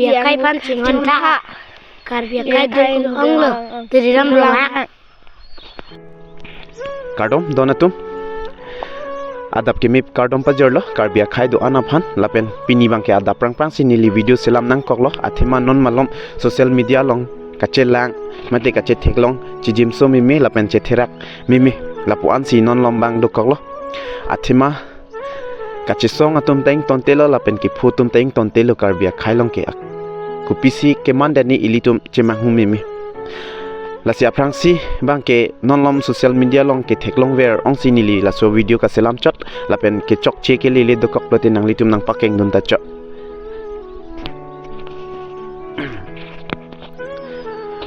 bia kai pan sing hon tha kar bia kai du ong lo triram rong kardom donatum adap ke mip kardom pajorlo karbia khai do anaphan lapen pini bangke adap prang sinili video selam nang koklo athima non malom social media long kache lang mate kache theklong chijim so mimi lapen che therak mimi lapuan si non lombang do koklo athima kache song atum teng tontelo lapen ki phutum teng tontelo karbia khailong ke kupisi ke mandani ilitum chemang mimi lasi aprangsi bangke nonlom social media long ke theklong ver ong sinili laso video ka selam chot lapen ke chok che ke lele dokok lote nang litum nang pakeng dun ta chot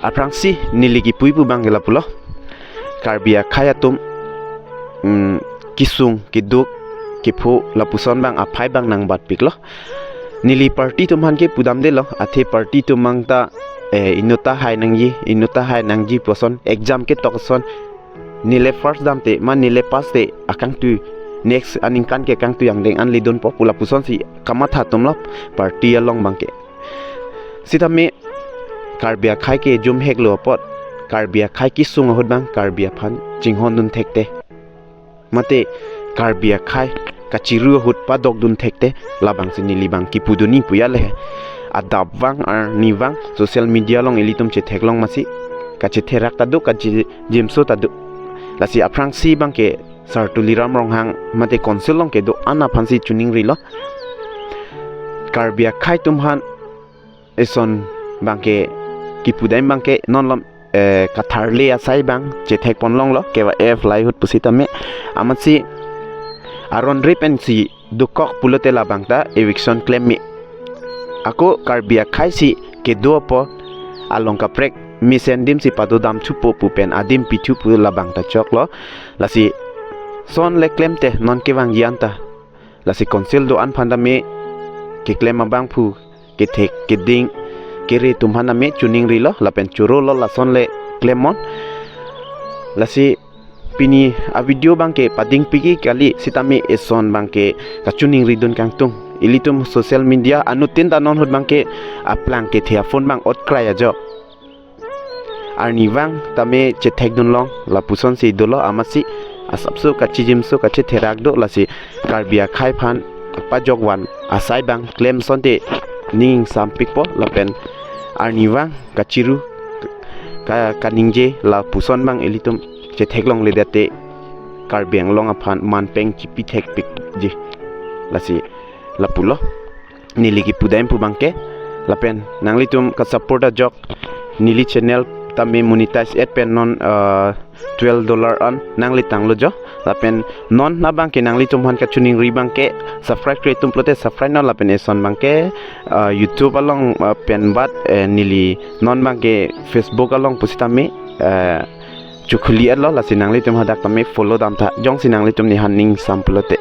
aprangsi nili ki puipu bangela pulo karbia khayatum kisung kiduk kipu lapuson bang aphai bang nang bat piklo nili party tumhan ke pudam de lo athe party tumangta inuta hai nangji poson exam ke tokson nile first dam te man nile pass te akang tu next aning kan ke kang tu yang deng an lidon popula puson si kamatha tumlop party along bangke sitame karbia khai ke jum heklo pot karbia khai ki sung hot bang karbia phan jinghon dun thekte mate karbia khai kachiru hut padok dun thekte labang sinili bang ki puduni puyale adap wang ar niwang social media long elitum che theklong masi kache therak tadu kache jimso tadu lasi aprangsi bangke sartuliram ronghang mate konsil long ke do ana phansi tuning rilo karbia khai tumhan eson bangke kipudai bangke nonlom katharle asai bang che thek ponlong lo kewa f lai hut pusitame amatsi aron repensi dukok pulote labangta eviction claim mi ako karbia khai si ke do po along ka prek misendim si padu dam chupo pupen adim pichu pu labang ta choklo lasi son le claim te non ke wang yanta lasi council do an phanda me ke claim bang phu ke thek ke ding ke re tumhana me tuning rilo lapen churo lo la son le claim mon lasi pini a video bangke pading pigi kali sitami eson bangke ka tuning ridon kangtung ilitum social media anutin ta non hot bangke aplang ke thia phone bang ot kraya jo arni wang tame che thekdun long la puson si dolo amasi asapsu ka chijim su ka che therak do lasi karbia khai phan pa jogwan asai bang claim sonte ning sampik po lapen arni wang ka chiru ka kaningje la puson bang ilitum che theklong le date karbiang long aphan manpeng chipi thek pik ji lasi lapulo niligi pudaim pu bangke lapen nanglitum ka support a jok nili channel tame monetize ad pen non $12 on nangli tanglo jo lapen non na bangke nanglitum han ka tuning ri bangke subscribe kretum plote subscribe no lapen eson bangke youtube along pen bat nili non bangke facebook along pusitame chukhuli allo la sinangli tum hadak tame follow dam tha jong sinangli tum ni hanning samplote